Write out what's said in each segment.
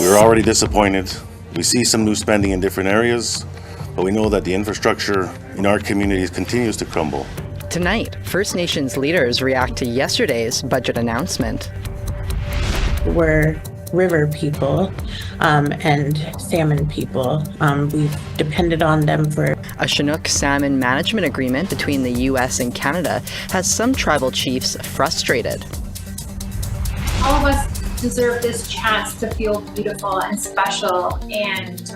We're already disappointed. We see some new spending in different areas, but we know that the infrastructure in our communities continues to crumble. Tonight, First Nations leaders react to yesterday's budget announcement. We're river people and salmon people. We've depended on them for. A Chinook salmon management agreement between the U.S. and Canada has some tribal chiefs frustrated. All of us deserve this chance to feel beautiful and special and,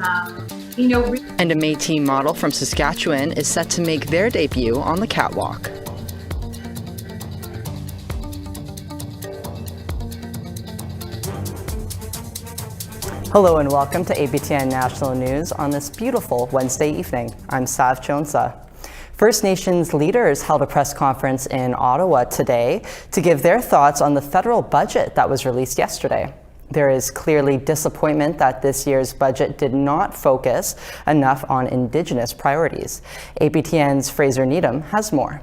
And a Métis model from Saskatchewan is set to make their debut on the catwalk. Hello and welcome to APTN National News on this beautiful Wednesday evening. I'm Sav Chonsa. First Nations leaders held a press conference in Ottawa today to give their thoughts on the federal budget that was released yesterday. There is clearly disappointment that this year's budget did not focus enough on Indigenous priorities. APTN's Fraser Needham has more.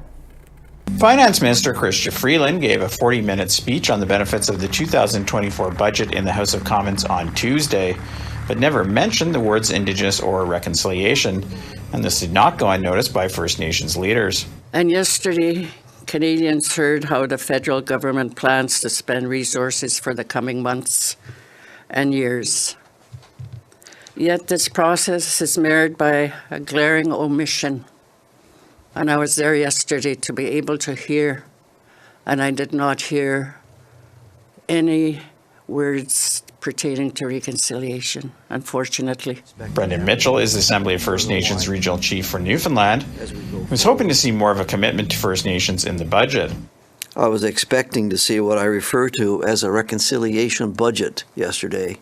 Finance Minister Chrystia Freeland gave a 40-minute speech on the benefits of the 2024 budget in the House of Commons on Tuesday, but never mentioned the words Indigenous or reconciliation, and this did not go unnoticed by First Nations leaders. And yesterday, Canadians heard how the federal government plans to spend resources for the coming months and years. Yet this process is marred by a glaring omission. And I was there yesterday to be able to hear, and I did not hear any words pertaining to reconciliation, unfortunately. Brendan Mitchell is Assembly of First Nations Regional Chief for Newfoundland, who's hoping to see more of a commitment to First Nations in the budget. I was expecting to see what I refer to as a reconciliation budget yesterday.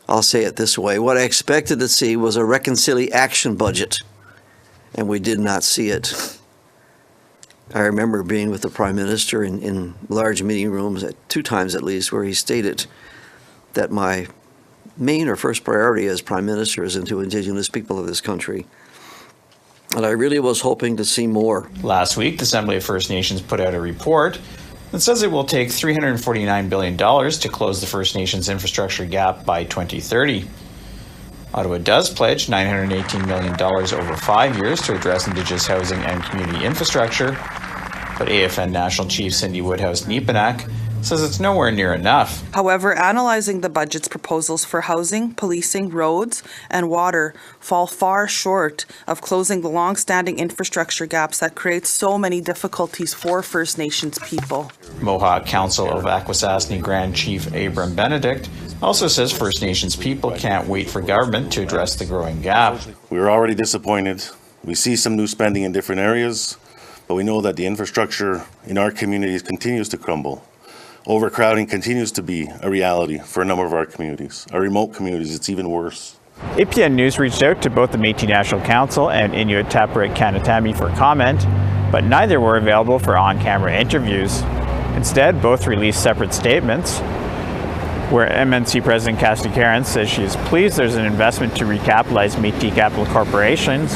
I'll say it this way. What I expected to see was a reconciliation budget, and we did not see it. I remember being with the Prime Minister in large meeting rooms, two times at least, where he stated that my main or first priority as Prime Minister is into Indigenous people of this country. And I really was hoping to see more. Last week, the Assembly of First Nations put out a report that says it will take $349 billion to close the First Nations infrastructure gap by 2030. Ottawa does pledge $918 million over 5 years to address Indigenous housing and community infrastructure, but AFN National Chief Cindy Woodhouse-Neepanak says it's nowhere near enough. However, analyzing the budget's proposals for housing, policing, roads, and water fall far short of closing the long-standing infrastructure gaps that create so many difficulties for First Nations people. Mohawk Council of Akwesasne Grand Chief Abram Benedict also says First Nations people can't wait for government to address the growing gap. We're already disappointed. We see some new spending in different areas, but we know that the infrastructure in our communities continues to crumble. Overcrowding continues to be a reality for a number of our communities. Our remote communities, it's even worse. APTN News reached out to both the Métis National Council and Inuit Tapiriit Kanatami for comment, but neither were available for on-camera interviews. Instead, both released separate statements, where MNC President Cassidy Caron says she is pleased there's an investment to recapitalize Métis capital corporations,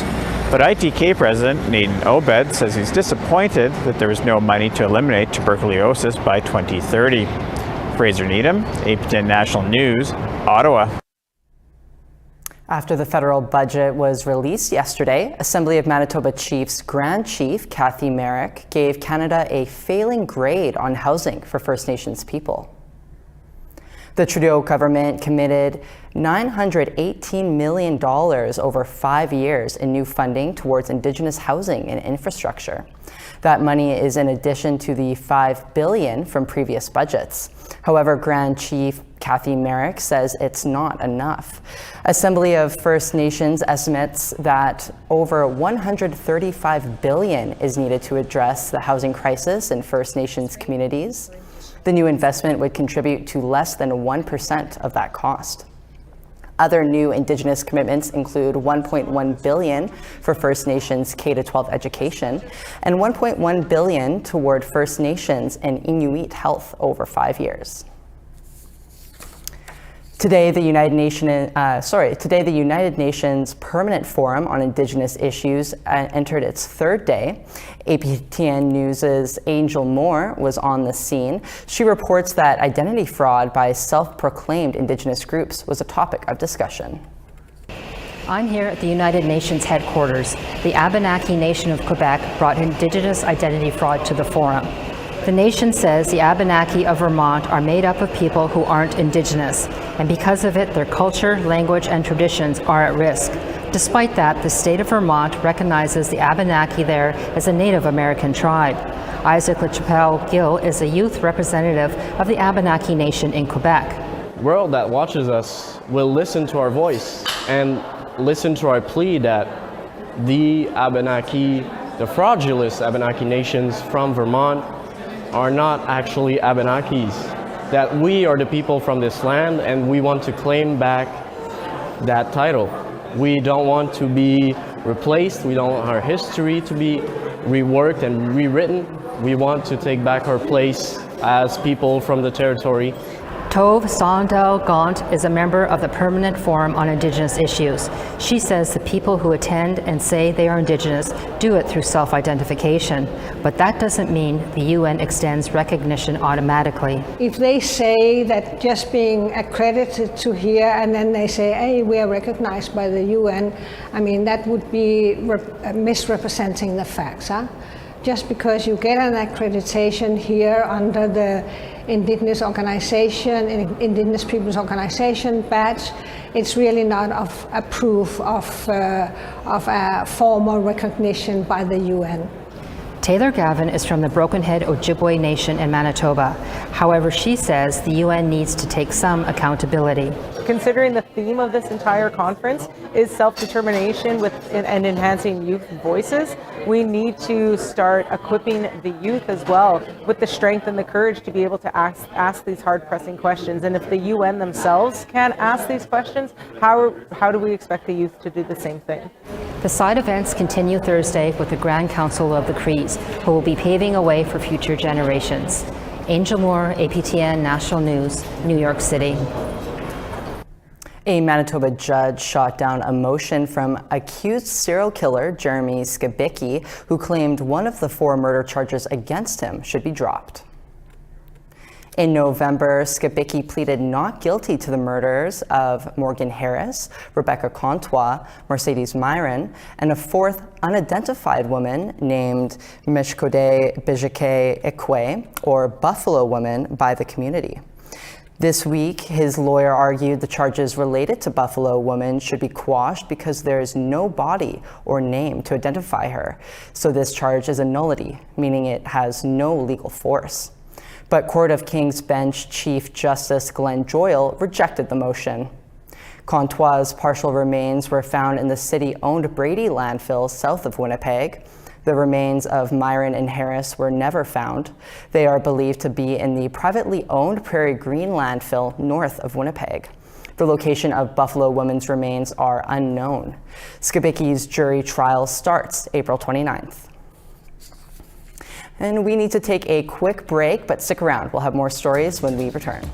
but ITK President Nathan Obed says he's disappointed that there was no money to eliminate tuberculosis by 2030. Fraser Needham, APTN National News, Ottawa. After the federal budget was released yesterday, Assembly of Manitoba Chiefs Grand Chief Kathy Merrick gave Canada a failing grade on housing for First Nations people. The Trudeau government committed $918 million over 5 years in new funding towards Indigenous housing and infrastructure. That money is in addition to the $5 billion from previous budgets. However, Grand Chief Kathy Merrick says it's not enough. Assembly of First Nations estimates that over $135 billion is needed to address the housing crisis in First Nations communities. The new investment would contribute to less than 1% of that cost. Other new Indigenous commitments include $1.1 billion for First Nations K-12 education and $1.1 billion toward First Nations and Inuit health over 5 years. Today, the United Nations Permanent Forum on Indigenous Issues entered its third day. APTN News' Angel Moore was on the scene. She reports that identity fraud by self-proclaimed Indigenous groups was a topic of discussion. I'm here at the United Nations headquarters. The Abenaki Nation of Quebec brought Indigenous identity fraud to the forum. The nation says the Abenaki of Vermont are made up of people who aren't Indigenous, and because of it, their culture, language, and traditions are at risk. Despite that, the state of Vermont recognizes the Abenaki there as a Native American tribe. Isaac LaChapelle Gill is a youth representative of the Abenaki Nation in Quebec. The world that watches us will listen to our voice and listen to our plea that the Abenaki, the fraudulent Abenaki nations from Vermont, are not actually Abenakis, that we are the people from this land and we want to claim back that title. We don't want to be replaced, we don't want our history to be reworked and rewritten. We want to take back our place as people from the territory. Tove Sondel Gaunt is a member of the Permanent Forum on Indigenous Issues. She says the people who attend and say they are Indigenous do it through self-identification, but that doesn't mean the UN extends recognition automatically. If they say that just being accredited to here and then they say, hey, we are recognized by the UN, I mean, that would be misrepresenting the facts. Just because you get an accreditation here under the Indigenous Peoples Organization badge, it's really not a proof of a formal recognition by the UN. Taylor Gavin is from the Broken Head Ojibwe Nation in Manitoba. However, she says the UN needs to take some accountability. Considering the theme of this entire conference is self-determination and enhancing youth voices, we need to start equipping the youth as well with the strength and the courage to be able to ask these hard-pressing questions. And if the UN themselves can't ask these questions, how do we expect the youth to do the same thing? The side events continue Thursday with the Grand Council of the Crees, who will be paving a way for future generations. Angel Moore, APTN National News, New York City. A Manitoba judge shot down a motion from accused serial killer Jeremy Skibicki, who claimed one of the 4 murder charges against him should be dropped. In November, Skibicki pleaded not guilty to the murders of Morgan Harris, Rebecca Contois, Mercedes Myron, and a 4th unidentified woman named Mishkode Bijake Ikwe, or Buffalo Woman, by the community. This week, his lawyer argued the charges related to Buffalo Woman should be quashed because there is no body or name to identify her. So this charge is a nullity, meaning it has no legal force. But Court of King's Bench Chief Justice Glenn Joyle rejected the motion. Contois' partial remains were found in the city-owned Brady landfill south of Winnipeg. The remains of Myron and Harris were never found. They are believed to be in the privately owned Prairie Green landfill north of Winnipeg. The location of Buffalo Woman's remains are unknown. Skibicki's jury trial starts April 29th. And we need to take a quick break, but stick around. We'll have more stories when we return.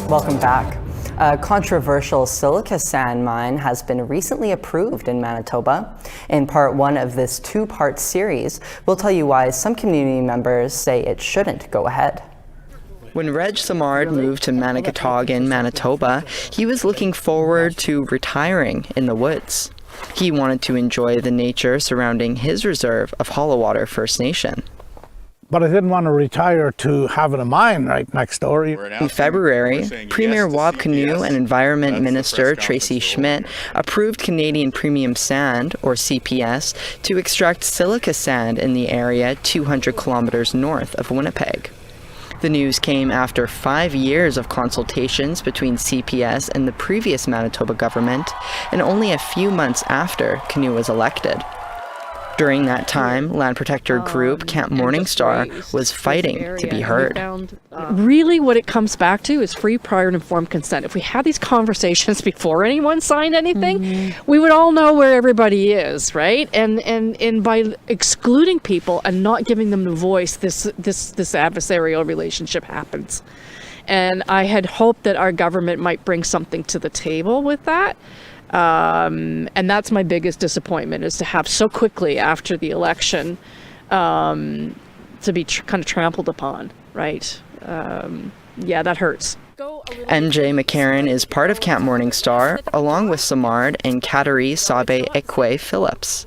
Welcome back. A controversial silica sand mine has been recently approved in Manitoba. In part one of this two-part series, we'll tell you why some community members say it shouldn't go ahead. When Reg Samard moved to Manitoba, Manitoba, he was looking forward to retiring in the woods. He wanted to enjoy the nature surrounding his reserve of Hollowater First Nation. But I didn't want to retire to having a mine right next door. In February, Premier Wab Kinew and Environment Minister Tracy Schmidt approved Canadian Premium Sand, or CPS, to extract silica sand in the area 200 kilometers north of Winnipeg. The news came after 5 years of consultations between CPS and the previous Manitoba government, and only a few months after Kinew was elected. During that time, land protector group Camp Morningstar was fighting to be heard. Really what it comes back to is free, prior, and informed consent. If we had these conversations before anyone signed anything, we would all know where everybody is, right? And by excluding people and not giving them the voice, this adversarial relationship happens. And I had hoped that our government might bring something to the table with that. And that's my biggest disappointment, is to have so quickly after the election to be kind of trampled upon, right? Yeah, that hurts. MJ McCarran is part of Camp Morningstar, along with Samard and Kateri Sabe Ekwe Phillips.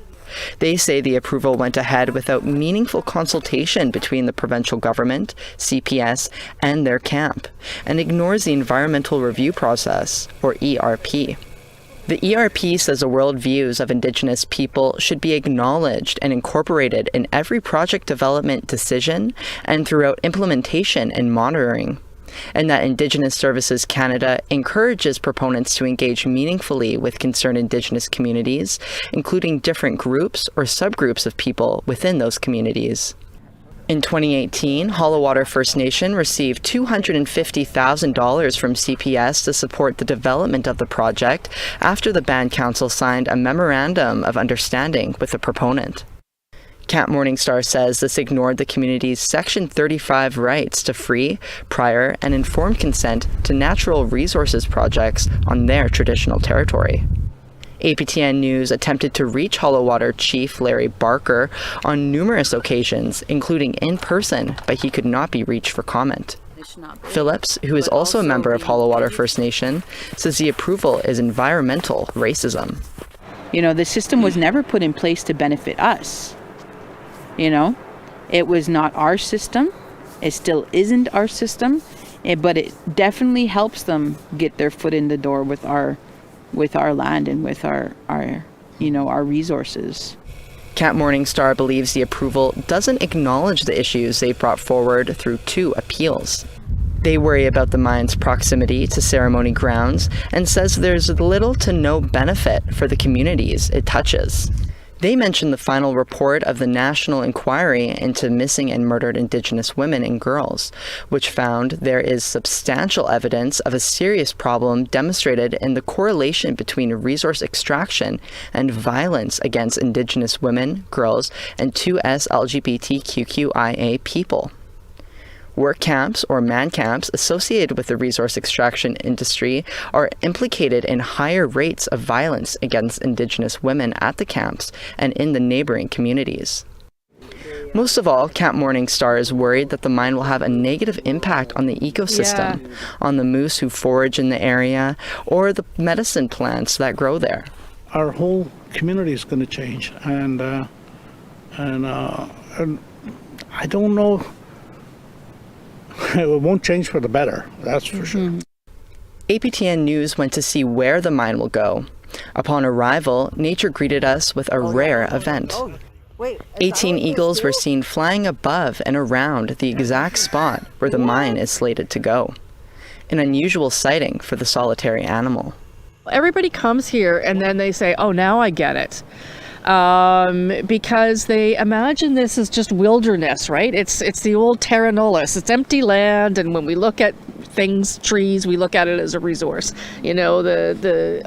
They say the approval went ahead without meaningful consultation between the provincial government, CPS, and their camp, and ignores the environmental review process, or ERP. The ERP says the worldviews of Indigenous people should be acknowledged and incorporated in every project development decision and throughout implementation and monitoring, and that Indigenous Services Canada encourages proponents to engage meaningfully with concerned Indigenous communities, including different groups or subgroups of people within those communities. In 2018, Hollowater First Nation received $250,000 from CPS to support the development of the project after the Band Council signed a memorandum of understanding with the proponent. Camp Morningstar says this ignored the community's Section 35 rights to free, prior, and informed consent to natural resources projects on their traditional territory. APTN News attempted to reach Hollowater Chief Larry Barker on numerous occasions, including in person, but he could not be reached for comment. Phillips, who is also a member of Hollowater First Nation, says the approval is environmental racism. You know, the system was never put in place to benefit us. You know, it was not our system. It still isn't our system, but it definitely helps them get their foot in the door with our land and with our resources. Camp Morningstar believes the approval doesn't acknowledge the issues they brought forward through 2 appeals. They worry about the mine's proximity to ceremony grounds and says there's little to no benefit for the communities it touches. They mentioned the final report of the National Inquiry into Missing and Murdered Indigenous Women and Girls, which found there is substantial evidence of a serious problem demonstrated in the correlation between resource extraction and violence against Indigenous women, girls, and 2S LGBTQIA people. Work camps or man camps associated with the resource extraction industry are implicated in higher rates of violence against Indigenous women at the camps and in the neighboring communities. Most of all, Camp Morningstar is worried that the mine will have a negative impact on the ecosystem, on the moose who forage in the area, or the medicine plants that grow there. Our whole community is going to change, and I don't know. It won't change for the better, that's for sure. APTN News went to see where the mine will go. Upon arrival, nature greeted us with a rare event. 18 eagles were seen flying above and around the exact spot where the mine is slated to go. An unusual sighting for the solitary animal. Everybody comes here and then they say, oh, now I get it. Because they imagine this as just wilderness, right? It's the old terra nullius. It's empty land, and when we look at things, trees, we look at it as a resource. You know, the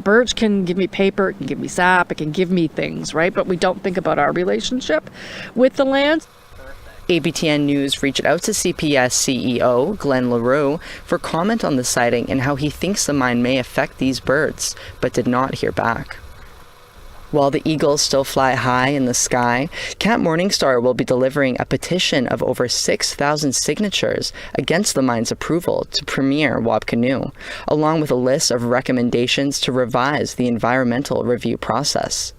birch can give me paper, it can give me sap, it can give me things, right? But we don't think about our relationship with the land. APTN News reached out to CPS CEO Glenn LaRue for comment on the sighting and how he thinks the mine may affect these birds, but did not hear back. While the eagles still fly high in the sky, Camp Morningstar will be delivering a petition of over 6,000 signatures against the mine's approval to Premier Wabkanu, along with a list of recommendations to revise the environmental review process.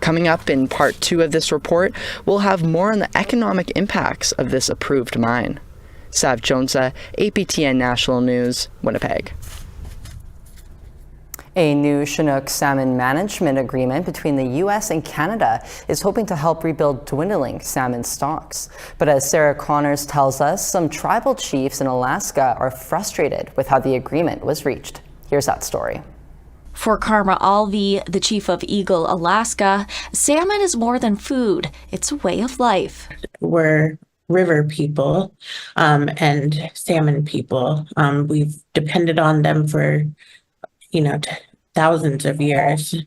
Coming up in part 2 of this report, we'll have more on the economic impacts of this approved mine. Sav Jonesa, APTN National News, Winnipeg. A new Chinook salmon management agreement between the U.S. and Canada is hoping to help rebuild dwindling salmon stocks. But as Sarah Connors tells us, some tribal chiefs in Alaska are frustrated with how the agreement was reached. Here's that story. For Karma Alvey, the chief of Eagle, Alaska, salmon is more than food. It's a way of life. We're river people and salmon people. We've depended on them for thousands of years.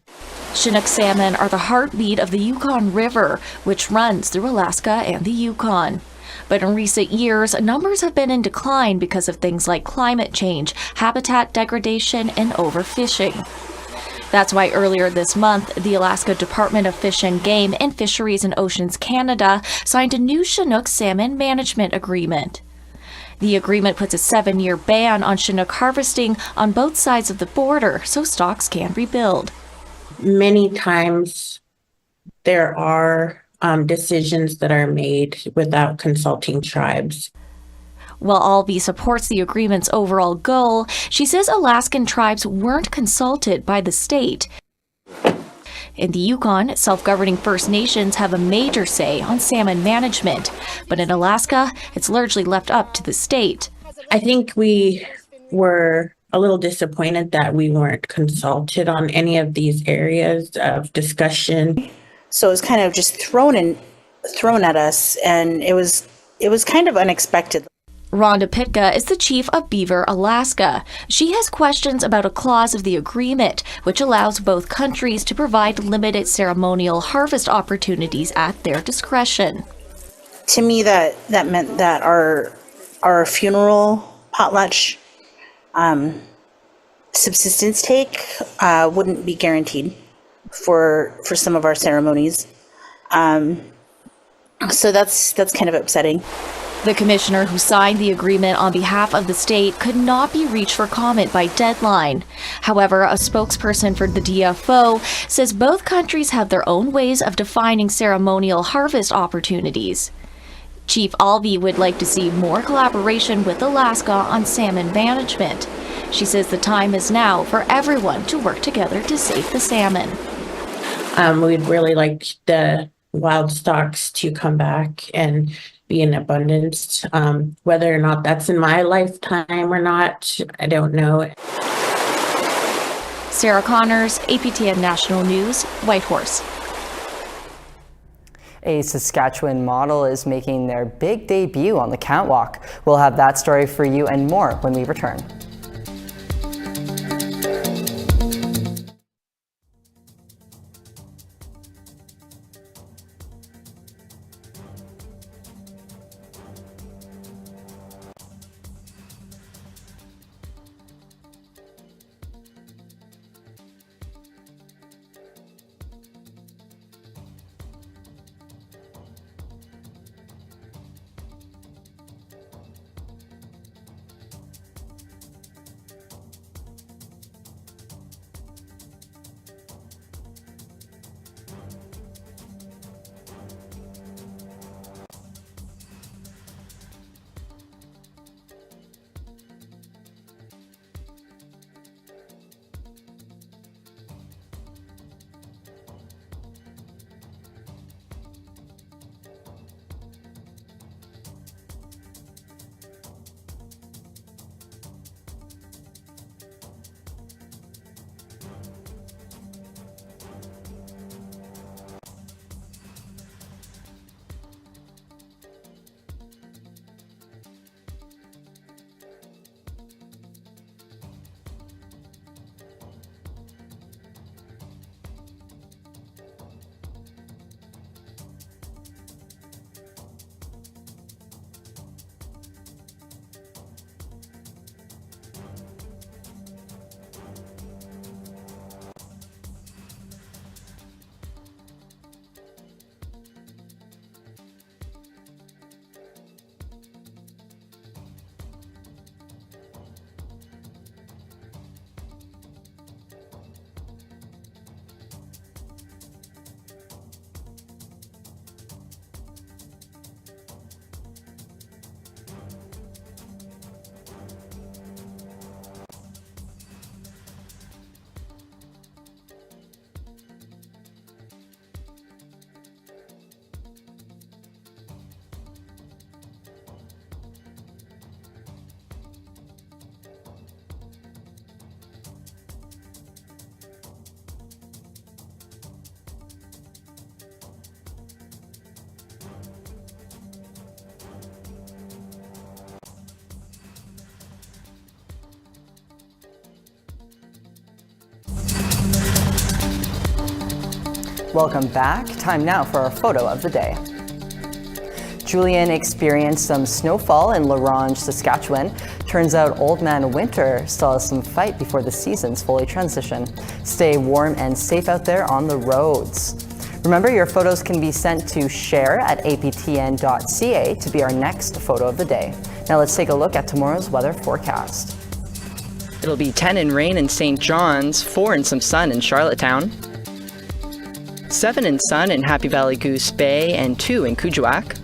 Chinook salmon are the heartbeat of the Yukon River, which runs through Alaska and the Yukon. But in recent years, numbers have been in decline because of things like climate change, habitat degradation, and overfishing. That's why earlier this month, the Alaska Department of Fish and Game and Fisheries and Oceans Canada signed a new Chinook salmon management agreement. The agreement puts a 7-year ban on Chinook harvesting on both sides of the border so stocks can rebuild. Many times there are decisions that are made without consulting tribes. While Alvey supports the agreement's overall goal, she says Alaskan tribes weren't consulted by the state. In the Yukon, self-governing First Nations have a major say on salmon management, but in Alaska, it's largely left up to the state. I think we were a little disappointed that we weren't consulted on any of these areas of discussion. So it was kind of just thrown at us, and it was kind of unexpected. Rhonda Pitka is the chief of Beaver, Alaska. She has questions about a clause of the agreement, which allows both countries to provide limited ceremonial harvest opportunities at their discretion. To me, that meant that our funeral potlatch subsistence take wouldn't be guaranteed for some of our ceremonies. So that's kind of upsetting. The commissioner who signed the agreement on behalf of the state could not be reached for comment by deadline. However, a spokesperson for the DFO says both countries have their own ways of defining ceremonial harvest opportunities. Chief Alvey would like to see more collaboration with Alaska on salmon management. She says the time is now for everyone to work together to save the salmon. We'd really like the wild stocks to come back and be in abundance. Whether or not that's in my lifetime or not, I don't know. Sarah Connors, APTN National News, Whitehorse. A Saskatchewan model is making their big debut on the catwalk. We'll have that story for you and more when we return. Welcome back. Time now for our photo of the day. Julian experienced some snowfall in La Ronge, Saskatchewan. Turns out Old Man Winter still has some fight before the seasons fully transition. Stay warm and safe out there on the roads. Remember, your photos can be sent to share@aptn.ca to be our next photo of the day. Now let's take a look at tomorrow's weather forecast. It'll be 10 in rain in St. John's, 4 and some sun in Charlottetown, 7 in sun in Happy Valley Goose Bay, and 2 in Kuujjuaq,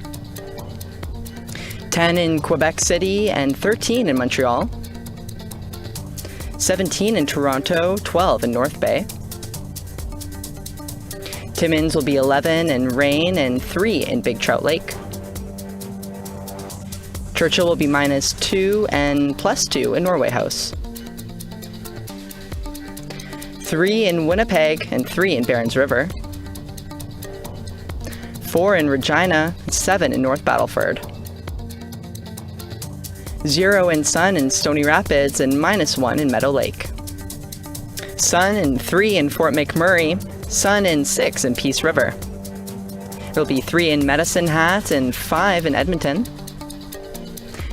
10 in Quebec City and 13 in Montreal, 17 in Toronto, 12 in North Bay. Timmins will be 11 in rain and 3 in Big Trout Lake. Churchill will be -2 and +2 in Norway House. 3 in Winnipeg and 3 in Barons River. 4 in Regina, 7 in North Battleford. 0 in sun in Stony Rapids and -1 in Meadow Lake. Sun and 3 in Fort McMurray, sun and 6 in Peace River. It'll be 3 in Medicine Hat and 5 in Edmonton.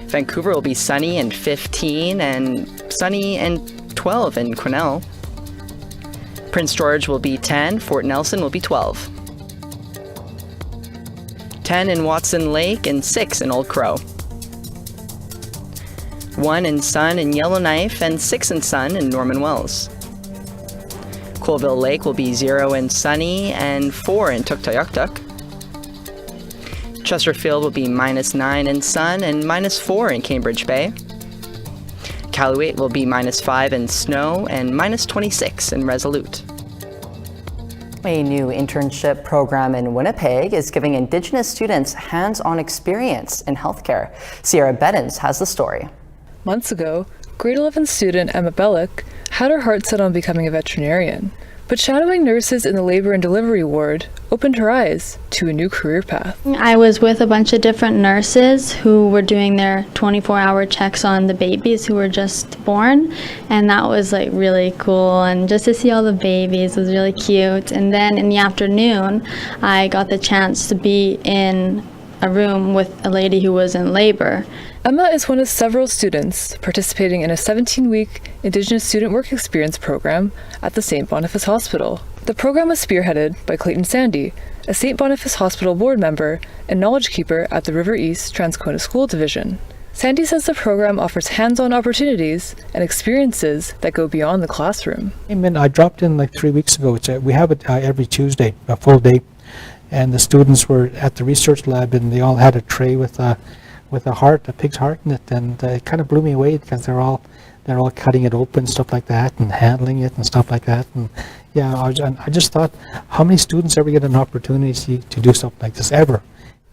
Vancouver will be sunny and 15 and sunny and 12 in Quesnel. Prince George will be 10, Fort Nelson will be 12. 10 in Watson Lake and 6 in Old Crow. 1 in sun in Yellowknife and 6 in sun in Norman Wells. Colville Lake will be 0 in sunny and 4 in Tuktoyaktuk. Chesterfield will be -9 in sun and -4 in Cambridge Bay. Iqaluit will be -5 in snow and -26 in Resolute. A new internship program in Winnipeg is giving Indigenous students hands-on experience in healthcare. Sierra Beddens has the story. Months ago, grade 11 student Emma Bellick had her heart set on becoming a veterinarian, but shadowing nurses in the labor and delivery ward opened her eyes to a new career path. I was with a bunch of different nurses who were doing their 24-hour checks on the babies who were just born, and that was like really cool, and just to see all the babies was really cute. And then in the afternoon, I got the chance to be in a room with a lady who was in labor. Emma is one of several students participating in a 17-week Indigenous student work experience program at the St. Boniface Hospital. The program was spearheaded by Clayton Sandy, a St. Boniface Hospital board member and knowledge keeper at the River East Transcona School Division. Sandy says the program offers hands-on opportunities and experiences that go beyond the classroom. I dropped in like 3 weeks ago. We have it every Tuesday, a full day, and the students were at the research lab, and they all had a tray with a heart, a pig's heart in it, and it kind of blew me away because they're all cutting it open, stuff like that, and handling it and stuff like that. And yeah, I just thought, how many students ever get an opportunity to do something like this ever?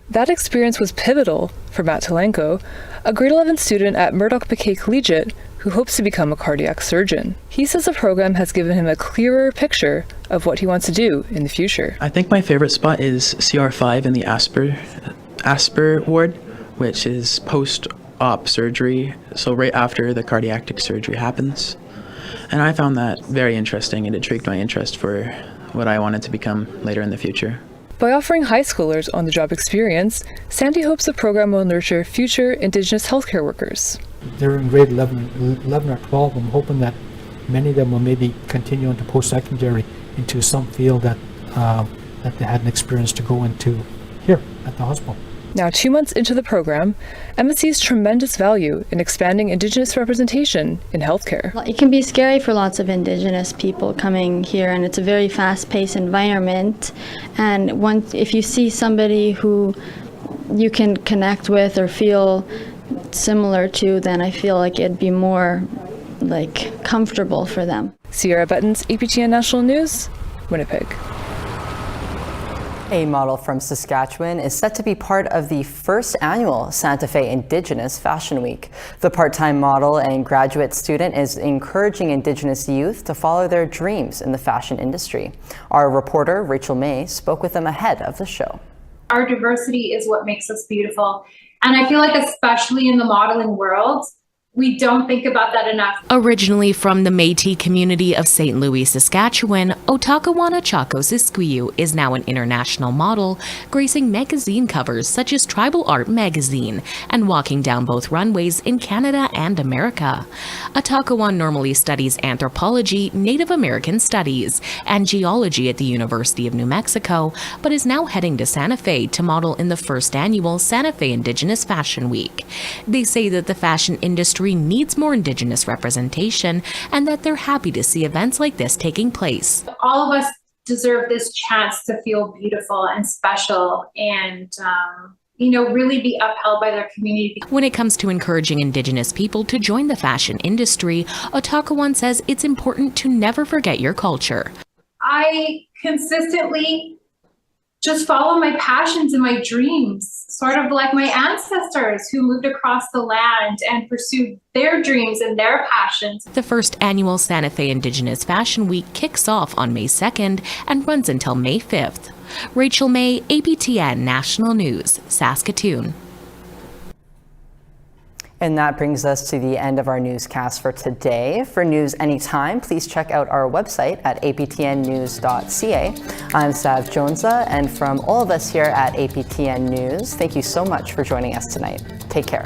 That experience was pivotal for Matt Telenko, a grade 11 student at Murdoch-Piquet Collegiate who hopes to become a cardiac surgeon. He says the program has given him a clearer picture of what he wants to do in the future. I think my favorite spot is CR5 in the Asper ward, which is post-op surgery, so right after the cardiac surgery happens. And I found that very interesting. It intrigued my interest for what I wanted to become later in the future. By offering high schoolers on-the-job experience, Sandy hopes the program will nurture future Indigenous healthcare workers. They're in grade 11 or 12. I'm hoping that many of them will maybe continue into post-secondary into some field that they had an experience to go into here at the hospital. Now 2 months into the program, Emma sees tremendous value in expanding Indigenous representation in healthcare. It can be scary for lots of Indigenous people coming here, and it's a very fast-paced environment. And if you see somebody who you can connect with or feel similar to, then I feel like it'd be more comfortable for them. Sierra Bettens, APTN National News, Winnipeg. A model from Saskatchewan is set to be part of the first annual Santa Fe Indigenous Fashion Week. The part-time model and graduate student is encouraging Indigenous youth to follow their dreams in the fashion industry. Our reporter, Rachel May, spoke with them ahead of the show. Our diversity is what makes us beautiful. And I feel like especially in the modeling world, we don't think about that enough. Originally from the Métis community of St. Louis, Saskatchewan, Otakawanachako is now an international model, gracing magazine covers such as Tribal Art magazine and walking down both runways in Canada and America. Otakawan normally studies anthropology, Native American studies, and geology at the University of New Mexico, but is now heading to Santa Fe to model in the first annual Santa Fe Indigenous Fashion Week. They say that the fashion industry needs more Indigenous representation and that they're happy to see events like this taking place. All of us deserve this chance to feel beautiful and special and, really be upheld by their community. When it comes to encouraging Indigenous people to join the fashion industry, Otakawan says it's important to never forget your culture. I consistently just follow my passions and my dreams, sort of like my ancestors who moved across the land and pursued their dreams and their passions. The first annual Santa Fe Indigenous Fashion Week kicks off on May 2nd and runs until May 5th. Rachel May, APTN National News, Saskatoon. And that brings us to the end of our newscast for today. For news anytime, please check out our website at aptnnews.ca. I'm Sav Jonesa, and from all of us here at APTN News, thank you so much for joining us tonight. Take care.